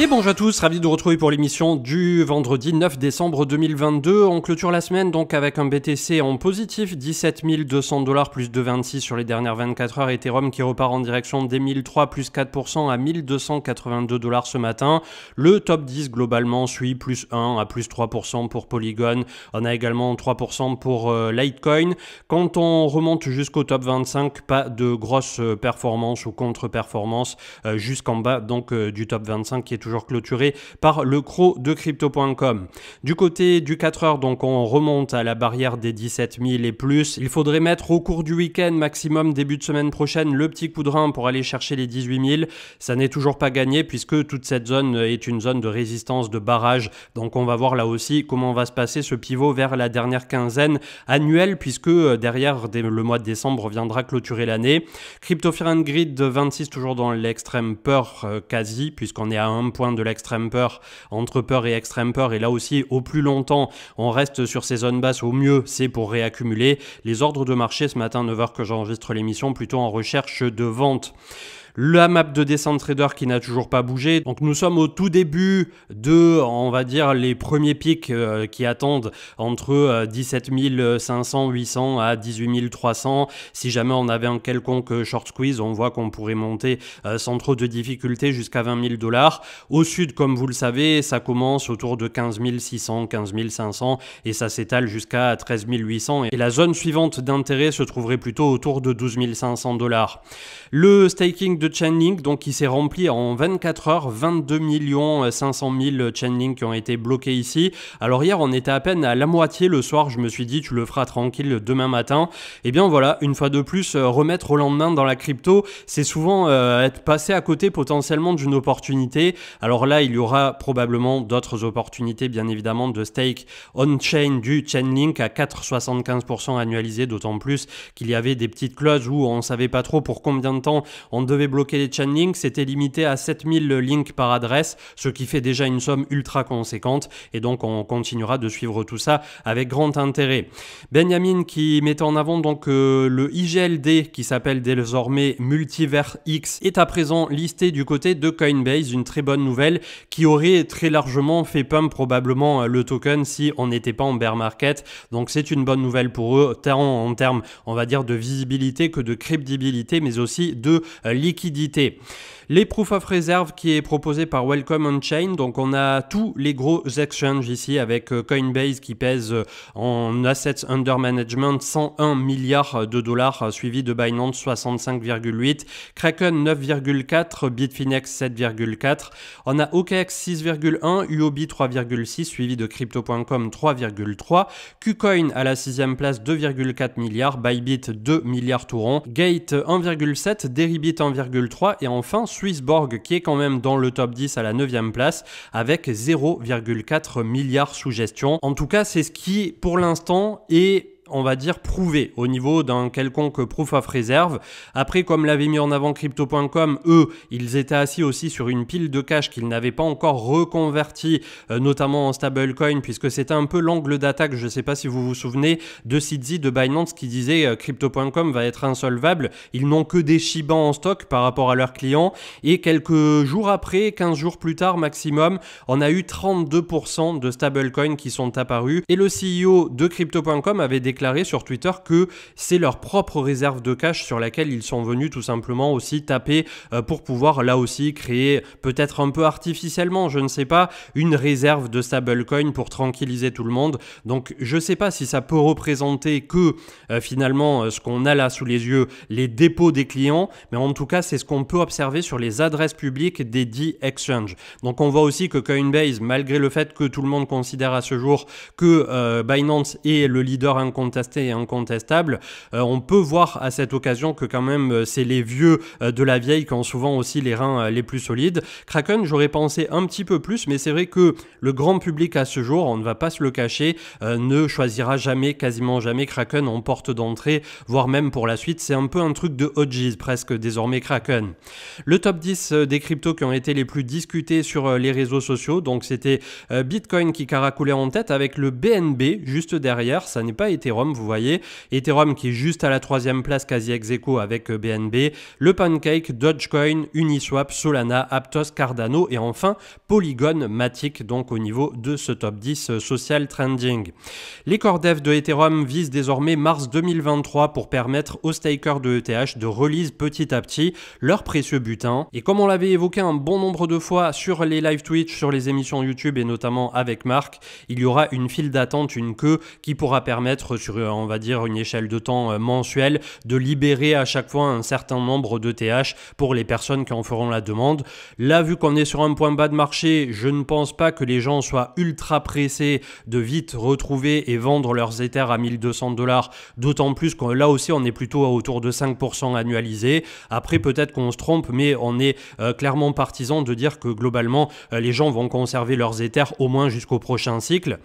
Et bonjour à tous, ravi de vous retrouver pour l'émission du vendredi 9 décembre 2022. On clôture la semaine donc avec un BTC en positif, 17 200$ plus 2,26 sur les dernières 24 heures. Ethereum qui repart en direction des 1003 plus 4% à 1282$ ce matin. Le top 10 globalement suit plus 1 à plus 3% pour Polygon. On a également 3% pour Litecoin. Quand on remonte jusqu'au top 25, pas de grosses performances ou contre-performances jusqu'en bas donc du top 25 qui est toujours clôturé par le CRO de Crypto.com. Du côté du 4 heures, donc on remonte à la barrière des 17 000 et plus. Il faudrait mettre au cours du week-end, maximum début de semaine prochaine, le petit coup de rein pour aller chercher les 18 000. Ça n'est toujours pas gagné puisque toute cette zone est une zone de résistance, de barrage. Donc on va voir là aussi comment va se passer ce pivot vers la dernière quinzaine annuelle puisque derrière le mois de décembre viendra clôturer l'année. Crypto Fear and Greed 26 toujours dans l'extrême peur quasi puisqu'on est à un point de l'extrême peur, entre peur et extrême peur, et là aussi au plus longtemps on reste sur ces zones basses, au mieux c'est pour réaccumuler. Les ordres de marché ce matin 9h que j'enregistre l'émission plutôt en recherche de vente. La map de Descent Trader qui n'a toujours pas bougé. Donc nous sommes au tout début de, on va dire, les premiers pics qui attendent entre 17 500, 800 à 18 300. Si jamais on avait un quelconque short squeeze, on voit qu'on pourrait monter sans trop de difficultés jusqu'à 20 000$. Au sud, comme vous le savez, ça commence autour de 15 600, 15 500 et ça s'étale jusqu'à 13 800. Et la zone suivante d'intérêt se trouverait plutôt autour de 12 500$. Le staking de Chainlink, donc qui s'est rempli en 24 heures, 22 500 000 Chainlink qui ont été bloqués ici. Alors hier, on était à peine à la moitié le soir, je me suis dit tu le feras tranquille demain matin. Et bien voilà, une fois de plus, remettre au lendemain dans la crypto, c'est souvent être passé à côté potentiellement d'une opportunité. Alors là, il y aura probablement d'autres opportunités, bien évidemment, de stake on-chain du Chainlink à 4,75% annualisé, d'autant plus qu'il y avait des petites clauses où on ne savait pas trop pour combien de temps on devait bloquer les Chainlink. C'était limité à 7000 links par adresse, ce qui fait déjà une somme ultra conséquente et donc on continuera de suivre tout ça avec grand intérêt. Benjamin qui mettait en avant donc le IGLD qui s'appelle désormais Multiverse X est à présent listé du côté de Coinbase, une très bonne nouvelle qui aurait très largement fait pump probablement le token si on n'était pas en bear market. Donc c'est une bonne nouvelle pour eux tant en termes on va dire de visibilité que de crédibilité mais aussi de liquidité. Les Proof of Reserve qui est proposé par Welcome On-Chain, donc on a tous les gros exchanges ici avec Coinbase qui pèse en Assets Under Management 101 milliards de dollars suivi de Binance 65,8, Kraken 9,4, Bitfinex 7,4, on a OKX 6,1, UOB 3,6 suivi de Crypto.com 3,3, KuCoin à la 6e place 2,4 milliards, Bybit 2 milliards tout rond, Gate 1,7, Deribit 1,3 et enfin Swissborg qui est quand même dans le top 10 à la 9e place avec 0,4 milliards sous gestion. En tout cas, c'est ce qui pour l'instant est on va dire prouvé au niveau d'un quelconque proof of reserve. Après, comme l'avait mis en avant Crypto.com, eux, ils étaient assis aussi sur une pile de cash qu'ils n'avaient pas encore reconverti, notamment en stablecoin, puisque c'était un peu l'angle d'attaque, je ne sais pas si vous vous souvenez, de Sidzi, de Binance, qui disait Crypto.com va être insolvable. Ils n'ont que des Shiba en stock par rapport à leurs clients. Et quelques jours après, 15 jours plus tard maximum, on a eu 32% de stablecoins qui sont apparus. Et le CEO de Crypto.com avait déclaré sur Twitter que c'est leur propre réserve de cash sur laquelle ils sont venus tout simplement aussi taper pour pouvoir là aussi créer peut-être un peu artificiellement, je ne sais pas, une réserve de stablecoin pour tranquilliser tout le monde. Donc je ne sais pas si ça peut représenter que finalement ce qu'on a là sous les yeux, les dépôts des clients, mais en tout cas c'est ce qu'on peut observer sur les adresses publiques des dits exchanges. Donc on voit aussi que Coinbase, malgré le fait que tout le monde considère à ce jour que Binance est le leader incontesté et incontestable, on peut voir à cette occasion que quand même c'est les vieux de la vieille qui ont souvent aussi les reins les plus solides. Kraken, j'aurais pensé un petit peu plus, mais c'est vrai que le grand public à ce jour, on ne va pas se le cacher, ne choisira jamais, quasiment jamais Kraken en porte d'entrée, voire même pour la suite. C'est un peu un truc de OGs presque désormais Kraken. Le top 10 des cryptos qui ont été les plus discutés sur les réseaux sociaux, donc c'était Bitcoin qui caracolait en tête avec le BNB juste derrière, ça n'est pas Ethereum. Ethereum, vous voyez. Ethereum qui est juste à la 3e place, quasi ex aequo avec BNB, le Pancake, Dogecoin, Uniswap, Solana, Aptos, Cardano et enfin Polygon, Matic, donc au niveau de ce top 10 social trending. Les core devs de Ethereum visent désormais mars 2023 pour permettre aux stakers de ETH de release petit à petit leur précieux butin. Et comme on l'avait évoqué un bon nombre de fois sur les live Twitch, sur les émissions YouTube et notamment avec Marc, il y aura une file d'attente, une queue qui pourra permettre sur, on va dire, une échelle de temps mensuelle de libérer à chaque fois un certain nombre de TH pour les personnes qui en feront la demande. Là, vu qu'on est sur un point bas de marché, je ne pense pas que les gens soient ultra pressés de vite retrouver et vendre leurs Ethers à 1200 $, d'autant plus que là aussi on est plutôt autour de 5% annualisé. Après peut-être qu'on se trompe, mais on est clairement partisan de dire que globalement les gens vont conserver leurs Ethers au moins jusqu'au prochain cycle.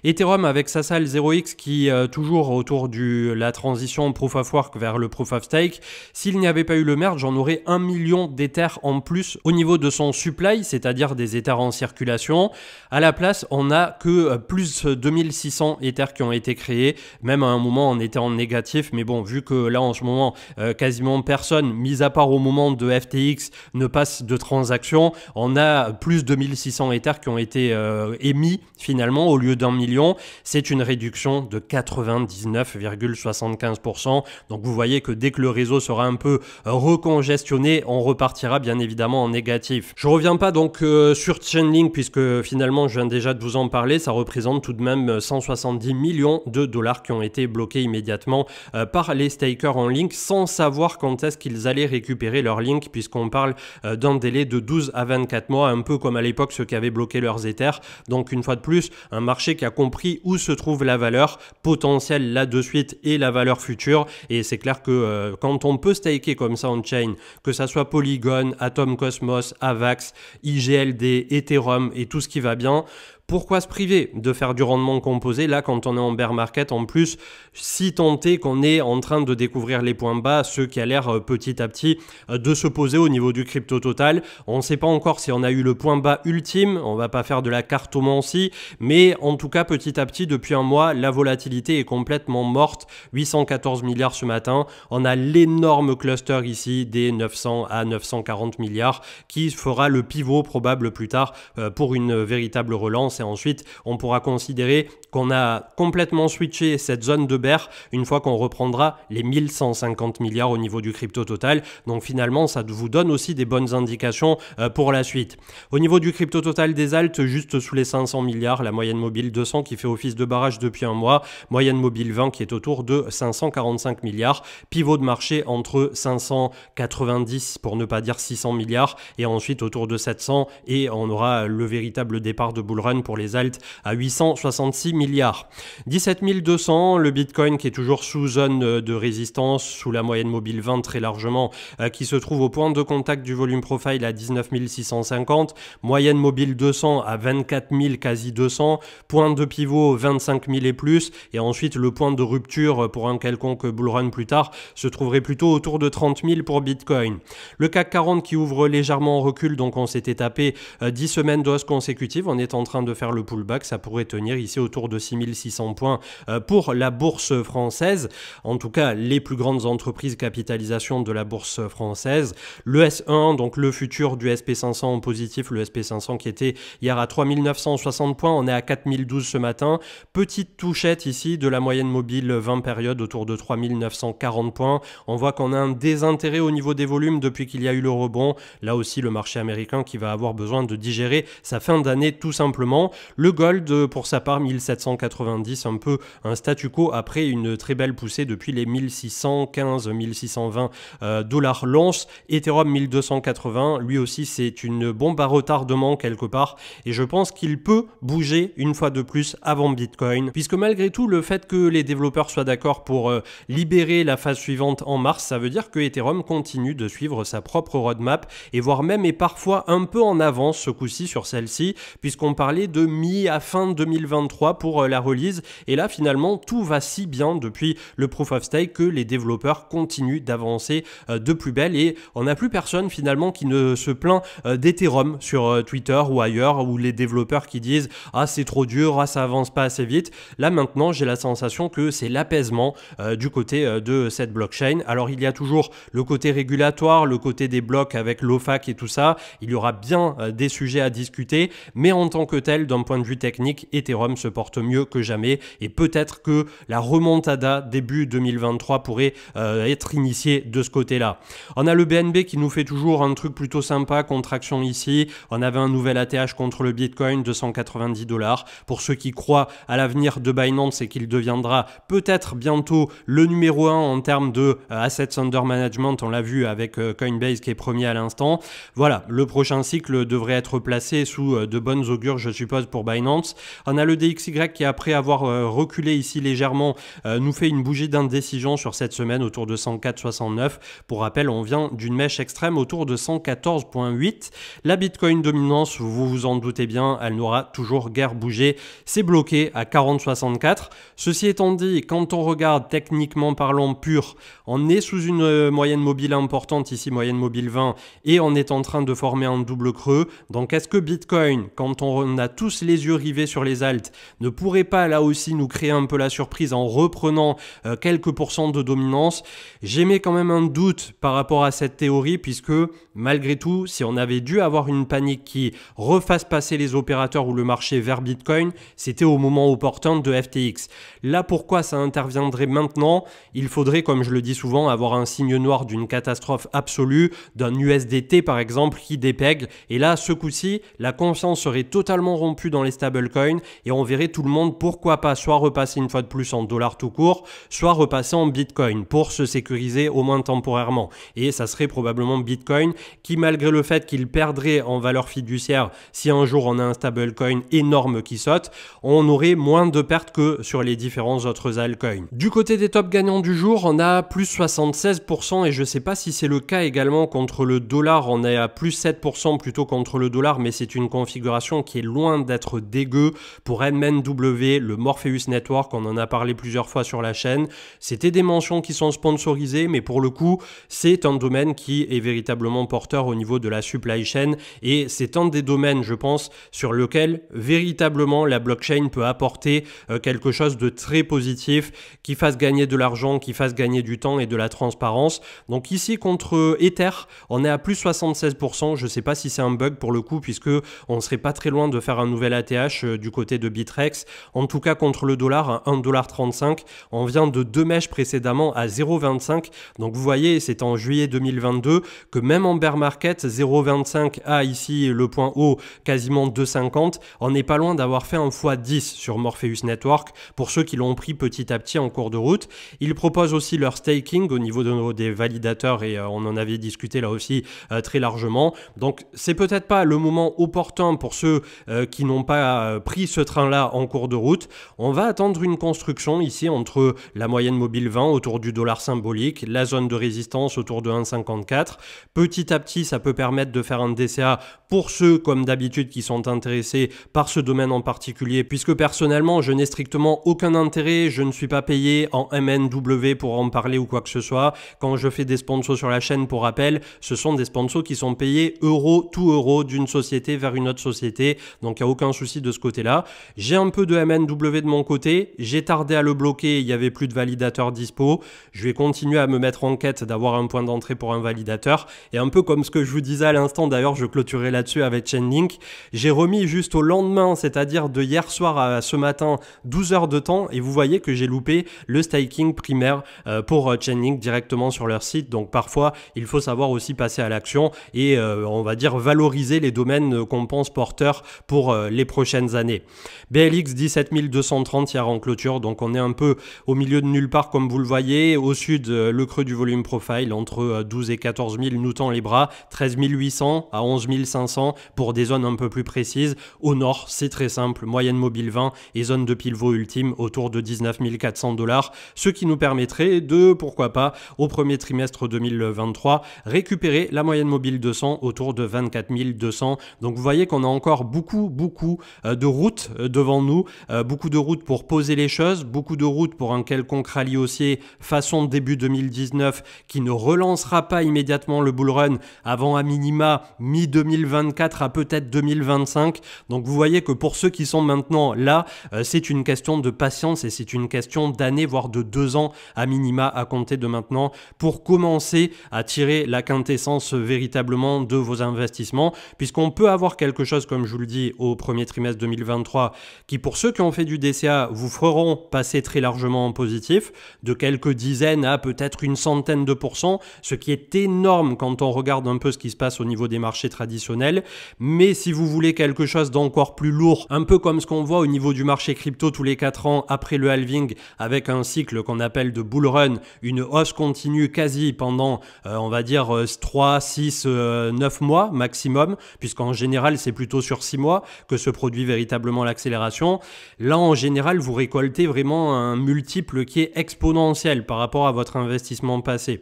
Ethereum avec sa salle 0x qui toujours autour de la transition Proof of Work vers le Proof of Stake, s'il n'y avait pas eu le merge, on aurait 1 million d'Ethers en plus au niveau de son supply, c'est-à-dire des Ethers en circulation. À la place, on n'a que plus 2600 Ethers qui ont été créés. Même à un moment, on était en négatif, mais bon, vu que là en ce moment, quasiment personne, mis à part au moment de FTX, ne passe de transaction, on a plus de 2600 Ethers qui ont été émis finalement au lieu d'1 million. C'est une réduction de 99,75%. Donc vous voyez que dès que le réseau sera un peu recongestionné, on repartira bien évidemment en négatif. Je reviens pas donc sur Chainlink puisque finalement je viens déjà de vous en parler, ça représente tout de même 170 millions de dollars qui ont été bloqués immédiatement par les stakers en Link sans savoir quand est-ce qu'ils allaient récupérer leur Link puisqu'on parle d'un délai de 12 à 24 mois, un peu comme à l'époque ceux qui avaient bloqué leurs Ethers. Donc une fois de plus, un marché qui a compris où se trouve la valeur potentielle là de suite et la valeur future, et c'est clair que quand on peut staker comme ça on-chain, que ça soit Polygon, Atom Cosmos, Avax, IGLD, Ethereum et tout ce qui va bien, pourquoi se priver de faire du rendement composé là quand on est en bear market en plus, si tant est qu'on est en train de découvrir les points bas, ceux qui a l'air petit à petit de se poser au niveau du crypto total. On ne sait pas encore si on a eu le point bas ultime, on va pas faire de la cartomancie, mais en tout cas petit à petit depuis un mois, la volatilité est complètement morte, 814 milliards ce matin, on a l'énorme cluster ici des 900 à 940 milliards qui fera le pivot probable plus tard pour une véritable relance. Et ensuite, on pourra considérer qu'on a complètement switché cette zone de bear une fois qu'on reprendra les 1150 milliards au niveau du crypto total. Donc finalement, ça vous donne aussi des bonnes indications pour la suite. Au niveau du crypto total des alts, juste sous les 500 milliards, la moyenne mobile 200 qui fait office de barrage depuis un mois, moyenne mobile 20 qui est autour de 545 milliards, pivot de marché entre 590 pour ne pas dire 600 milliards et ensuite autour de 700 et on aura le véritable départ de bull run pour les alts à 866 milliards. 17 200, le Bitcoin qui est toujours sous zone de résistance, sous la moyenne mobile 20 très largement, qui se trouve au point de contact du volume profile à 19 650, moyenne mobile 200 à 24 000 quasi 200, point de pivot 25 000 et plus, et ensuite le point de rupture pour un quelconque bull run plus tard se trouverait plutôt autour de 30 000 pour Bitcoin. Le CAC 40 qui ouvre légèrement en recul, donc on s'était tapé 10 semaines de hausse consécutive, on est en train de faire le pullback, ça pourrait tenir ici autour de 6600 points pour la bourse française, en tout cas les plus grandes entreprises capitalisation de la bourse française. Le S1, donc le futur du SP500 en positif, le SP500 qui était hier à 3960 points, on est à 4012 ce matin, petite touchette ici de la moyenne mobile 20 périodes autour de 3940 points, on voit qu'on a un désintérêt au niveau des volumes depuis qu'il y a eu le rebond, là aussi le marché américain qui va avoir besoin de digérer sa fin d'année tout simplement. Le gold pour sa part 1790, un peu un statu quo après une très belle poussée depuis les 1615-1620 dollars l'once. Ethereum 1280, lui aussi c'est une bombe à retardement quelque part et je pense qu'il peut bouger une fois de plus avant Bitcoin puisque malgré tout le fait que les développeurs soient d'accord pour libérer la phase suivante en mars, ça veut dire que Ethereum continue de suivre sa propre roadmap et voire même est parfois un peu en avance ce coup-ci sur celle-ci puisqu'on parlait de mi à fin 2023 pour la release. Et là, finalement, tout va si bien depuis le Proof of Stake que les développeurs continuent d'avancer de plus belle et on n'a plus personne finalement qui ne se plaint d'Ethereum sur Twitter ou ailleurs, ou les développeurs qui disent « Ah, c'est trop dur, ah, ça avance pas assez vite ». Là, maintenant, j'ai la sensation que c'est l'apaisement du côté de cette blockchain. Alors, il y a toujours le côté régulatoire, le côté des blocs avec l'OFAC et tout ça. Il y aura bien des sujets à discuter, mais en tant que tel, d'un point de vue technique, Ethereum se porte mieux que jamais et peut-être que la remontada début 2023 pourrait être initiée de ce côté-là. On a le BNB qui nous fait toujours un truc plutôt sympa, contraction ici. On avait un nouvel ATH contre le Bitcoin, 290 $. Pour ceux qui croient à l'avenir de Binance et qu'il deviendra peut-être bientôt le numéro 1 en termes de assets under management, on l'a vu avec Coinbase qui est premier à l'instant. Voilà, le prochain cycle devrait être placé sous de bonnes augures, je suppose, pour Binance. On a le DXY qui, après avoir reculé ici légèrement, nous fait une bougie d'indécision sur cette semaine autour de 104,69. Pour rappel, on vient d'une mèche extrême autour de 114,8. La Bitcoin dominance, vous vous en doutez bien, elle n'aura toujours guère bougé. C'est bloqué à 40,64. Ceci étant dit, quand on regarde techniquement parlant pur, on est sous une moyenne mobile importante, ici moyenne mobile 20, et on est en train de former un double creux. Donc est-ce que Bitcoin, quand on a tous les yeux rivés sur les alts, ne pourrait pas là aussi nous créer un peu la surprise en reprenant quelques pourcents de dominance? J'émets quand même un doute par rapport à cette théorie puisque malgré tout, si on avait dû avoir une panique qui refasse passer les opérateurs ou le marché vers Bitcoin, c'était au moment opportun de FTX. Là, pourquoi ça interviendrait maintenant? Il faudrait, comme je le dis souvent, avoir un signe noir d'une catastrophe absolue, d'un USDT par exemple qui dépègle. Et là, ce coup-ci, la confiance serait totalement rompue dans les stablecoins et on verrait tout le monde, pourquoi pas, soit repasser une fois de plus en dollars tout court, soit repasser en Bitcoin pour se sécuriser au moins temporairement. Et ça serait probablement Bitcoin qui, malgré le fait qu'il perdrait en valeur fiduciaire, si un jour on a un stablecoin énorme qui saute, on aurait moins de pertes que sur les différents autres altcoins. Du côté des top gagnants du jour, on a plus 76% et je ne sais pas si c'est le cas également contre le dollar. On est à plus 7% plutôt contre le dollar, mais c'est une configuration qui est loin d'être dégueu. Pour MNW, le Morpheus Network, on en a parlé plusieurs fois sur la chaîne. C'était des mentions qui sont sponsorisées, mais pour le coup, c'est un domaine qui est véritablement porteur au niveau de la supply chain et c'est un des domaines, je pense, sur lequel véritablement la blockchain peut apporter quelque chose de très positif, qui fasse gagner de l'argent, qui fasse gagner du temps et de la transparence. Donc ici, contre Ether, on est à plus 76%. Je ne sais pas si c'est un bug pour le coup, puisque on ne serait pas très loin de faire un nouvel ATH du côté de Bitrex. En tout cas, contre le dollar, à 1,35 $, on vient de deux mèches précédemment à 0,25. Donc vous voyez, c'est en juillet 2022 que même en bear market, 0,25 a ici le point haut, quasiment 2,50. On n'est pas loin d'avoir fait un x10 sur Morpheus Network pour ceux qui l'ont pris petit à petit en cours de route. Ils proposent aussi leur staking au niveau des validateurs et on en avait discuté là aussi très largement. Donc c'est peut-être pas le moment opportun pour ceux qui n'ont pas pris ce train-là en cours de route. On va attendre une construction ici entre la moyenne mobile 20 autour du dollar symbolique, la zone de résistance autour de 1,54. Petit à petit, ça peut permettre de faire un DCA pour ceux, comme d'habitude, qui sont intéressés par ce domaine en particulier, puisque personnellement, je n'ai strictement aucun intérêt, je ne suis pas payé en MNW pour en parler ou quoi que ce soit. Quand je fais des sponsors sur la chaîne, pour rappel, ce sont des sponsors qui sont payés euro tout euro d'une société vers une autre société, donc il n'y a aucun souci de ce côté-là. J'ai un peu de MNW de mon côté, j'ai tardé à le bloquer, il n'y avait plus de validateur dispo. Je vais continuer à me mettre en quête d'avoir un point d'entrée pour un validateur. Et un peu comme ce que je vous disais à l'instant, d'ailleurs, je clôturerai là-dessus avec Chainlink. J'ai remis juste au lendemain, c'est-à-dire de hier soir à ce matin, 12 heures de temps. Et vous voyez que j'ai loupé le staking primaire pour Chainlink directement sur leur site. Donc parfois, il faut savoir aussi passer à l'action et on va dire valoriser les domaines qu'on pense porteurs pour les prochaines années. BLX 17 230 hier en clôture. Donc on est un peu au milieu de nulle part comme vous le voyez. Au sud, le creux du volume profile entre 12 et 14 000 nous tend les bras, 13 800 à 11 500 pour des zones un peu plus précises. Au nord, c'est très simple, moyenne mobile 20 et zone de pivot ultime autour de 19 400 $, ce qui nous permettrait de, pourquoi pas, au premier trimestre 2023, récupérer la moyenne mobile 200 autour de 24 200. Donc vous voyez qu'on a encore beaucoup beaucoup de routes devant nous, beaucoup de routes pour poser les choses, beaucoup de routes pour un quelconque rallye haussier façon début 2019 qui ne relancera pas immédiatement le bull run avant à minima mi-2024 à peut-être 2025. Donc vous voyez que pour ceux qui sont maintenant là, c'est une question de patience et c'est une question d'années, voire de 2 ans à minima à compter de maintenant pour commencer à tirer la quintessence véritablement de vos investissements, puisqu'on peut avoir quelque chose, comme je vous le dis, au premier trimestre 2023 qui, pour ceux qui ont fait du DCA, vous feront passer très largement en positif, de quelques dizaines à peut-être une centaine de pourcents, ce qui est énorme quand on regarde un peu ce qui se passe au niveau des marchés traditionnels. Mais si vous voulez quelque chose d'encore plus lourd, un peu comme ce qu'on voit au niveau du marché crypto tous les 4 ans après le halving, avec un cycle qu'on appelle de bull run, une hausse continue quasi pendant, on va dire, 3, 6, 9 mois maximum, puisqu'en général, c'est plutôt sur 6 mois que se produit véritablement l'accélération. Là, en général, vous récoltez vraiment un multiple qui est exponentiel par rapport à votre investissement passé.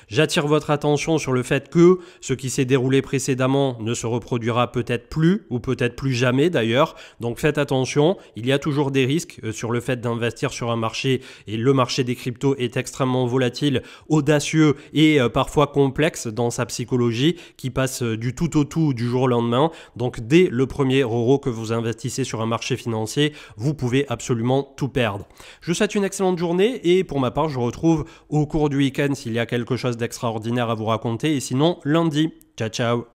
J'attire votre attention sur le fait que ce qui s'est déroulé précédemment ne se reproduira peut-être plus ou peut-être plus jamais d'ailleurs. Donc faites attention, il y a toujours des risques sur le fait d'investir sur un marché et le marché des cryptos est extrêmement volatile, audacieux et parfois complexe dans sa psychologie qui passe du tout au tout du jour au lendemain. Donc dès le premier euro que vous investissez sur un marché financier, vous pouvez absolument tout perdre. Je vous souhaite une excellente journée et pour ma part, je vous retrouve au cours du week-end s'il y a quelque chose d'extraordinaire à vous raconter et sinon lundi. Ciao ciao.